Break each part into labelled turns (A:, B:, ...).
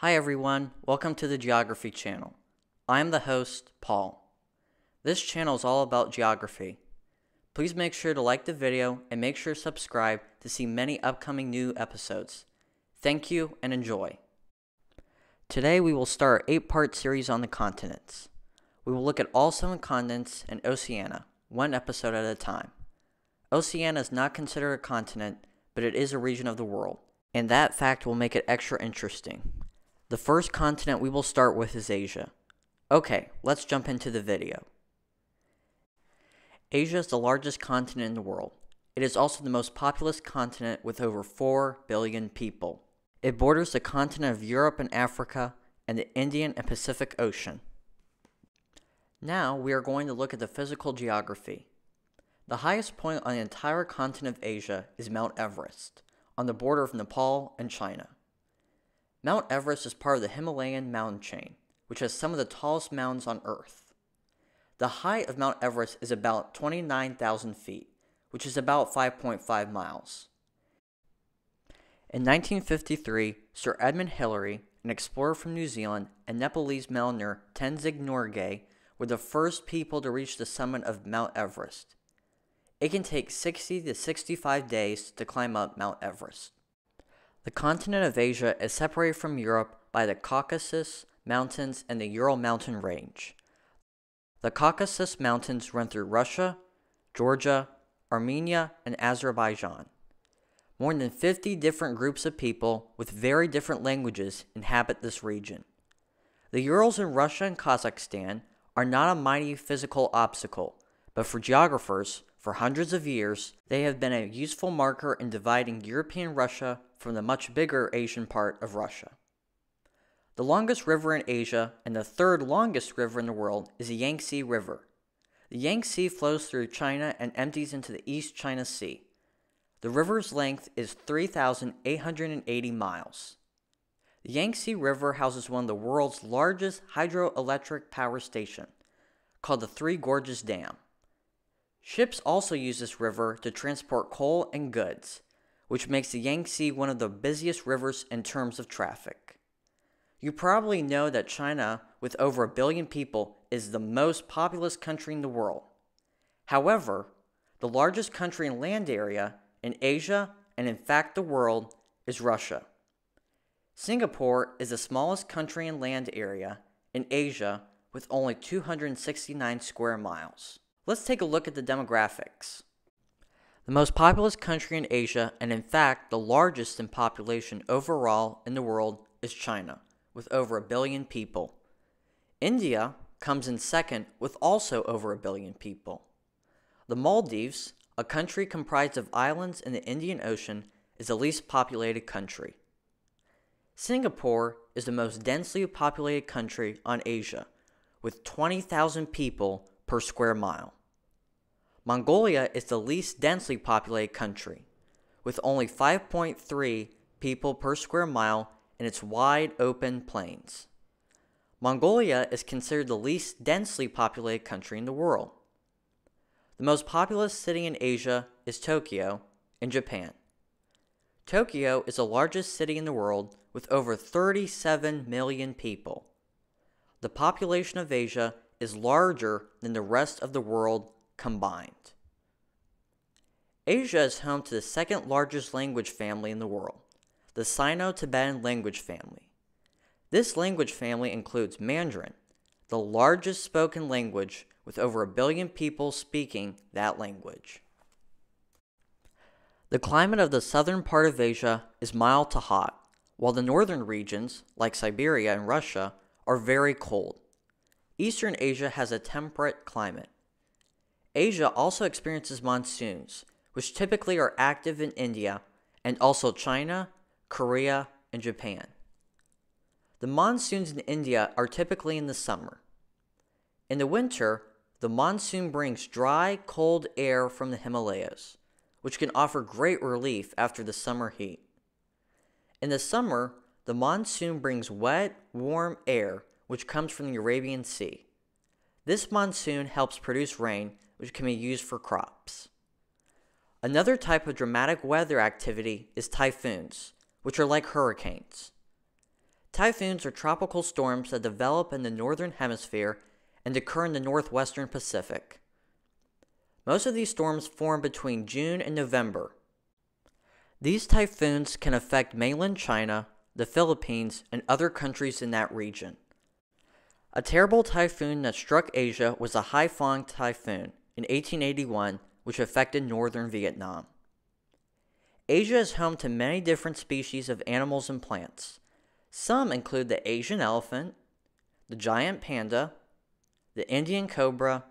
A: Hi everyone, welcome to the Geography channel. I am the host, Paul. This channel is all about geography. Please make sure to like the video and make sure to subscribe to see many upcoming new episodes. Thank you and enjoy. Today we will start an 8-part series on the continents. We will look at all 7 continents and Oceania, one episode at a time. Oceania is not considered a continent, but it is a region of the world, and that fact will make it extra interesting. The first continent we will start with is Asia. Okay, let's jump into the video. Asia is the largest continent in the world. It is also the most populous continent with over 4 billion people. It borders the continent of Europe and Africa and the Indian and Pacific Ocean. Now we are going to look at the physical geography. The highest point on the entire continent of Asia is Mount Everest, on the border of Nepal and China. Mount Everest is part of the Himalayan mountain chain, which has some of the tallest mountains on Earth. The height of Mount Everest is about 29,000 feet, which is about 5.5 miles. In 1953, Sir Edmund Hillary, an explorer from New Zealand, and Nepalese mountaineer Tenzing Norgay were the first people to reach the summit of Mount Everest. It can take 60 to 65 days to climb up Mount Everest. The continent of Asia is separated from Europe by the Caucasus Mountains and the Ural Mountain Range. The Caucasus Mountains run through Russia, Georgia, Armenia, and Azerbaijan. More than 50 different groups of people with very different languages inhabit this region. The Urals in Russia and Kazakhstan are not a mighty physical obstacle, but for geographers, for hundreds of years, they have been a useful marker in dividing European Russia from the much bigger Asian part of Russia. The longest river in Asia and the third longest river in the world is the Yangtze River. The Yangtze flows through China and empties into the East China Sea. The river's length is 3,880 miles. The Yangtze River houses one of the world's largest hydroelectric power stations, called the Three Gorges Dam. Ships also use this river to transport coal and goods, which makes the Yangtze one of the busiest rivers in terms of traffic. You probably know that China, with over 1 billion people, is the most populous country in the world. However, the largest country in land area in Asia, and in fact the world, is Russia. Singapore is the smallest country in land area in Asia with only 269 square miles. Let's take a look at the demographics. The most populous country in Asia, and in fact the largest in population overall in the world, is China, with over 1 billion people. India comes in second with also over 1 billion people. The Maldives, a country comprised of islands in the Indian Ocean, is the least populated country. Singapore is the most densely populated country on Asia, with 20,000 people per square mile. Mongolia is the least densely populated country, with only 5.3 people per square mile in its wide open plains. Mongolia is considered the least densely populated country in the world. The most populous city in Asia is Tokyo, in Japan. Tokyo is the largest city in the world with over 37 million people. The population of Asia is larger than the rest of the world combined. Asia is home to the second largest language family in the world, the Sino-Tibetan language family. This language family includes Mandarin, the largest spoken language with over 1 billion people speaking that language. The climate of the southern part of Asia is mild to hot, while the northern regions, like Siberia and Russia, are very cold. Eastern Asia has a temperate climate. Asia also experiences monsoons, which typically are active in India and also China, Korea, and Japan. The monsoons in India are typically in the summer. In the winter, the monsoon brings dry, cold air from the Himalayas, which can offer great relief after the summer heat. In the summer, the monsoon brings wet, warm air which comes from the Arabian Sea. This monsoon helps produce rain, which can be used for crops. Another type of dramatic weather activity is typhoons, which are like hurricanes. Typhoons are tropical storms that develop in the northern hemisphere and occur in the northwestern Pacific. Most of these storms form between June and November. These typhoons can affect mainland China, the Philippines, and other countries in that region. A terrible typhoon that struck Asia was the Haiphong typhoon in 1881, which affected northern Vietnam. Asia is home to many different species of animals and plants. Some include the Asian elephant, the giant panda, the Indian cobra,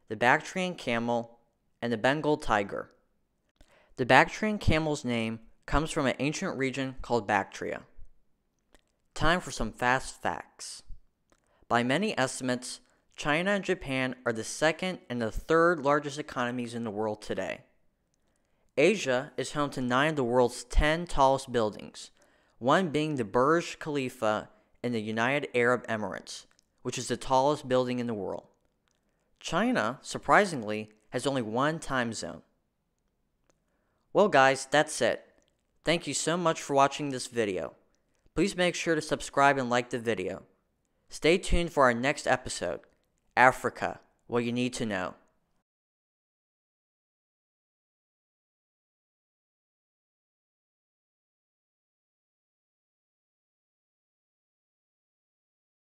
A: the Bactrian camel, and the Bengal tiger. The Bactrian camel's name comes from an ancient region called Bactria. Time for some fast facts. By many estimates, China and Japan are the second and the third largest economies in the world today. Asia is home to 9 of the world's 10 tallest buildings, one being the Burj Khalifa in the United Arab Emirates, which is the tallest building in the world. China, surprisingly, has only one time zone. Well guys, that's it. Thank you so much for watching this video. Please make sure to subscribe and like the video. Stay tuned for our next episode, Africa, What You Need to Know.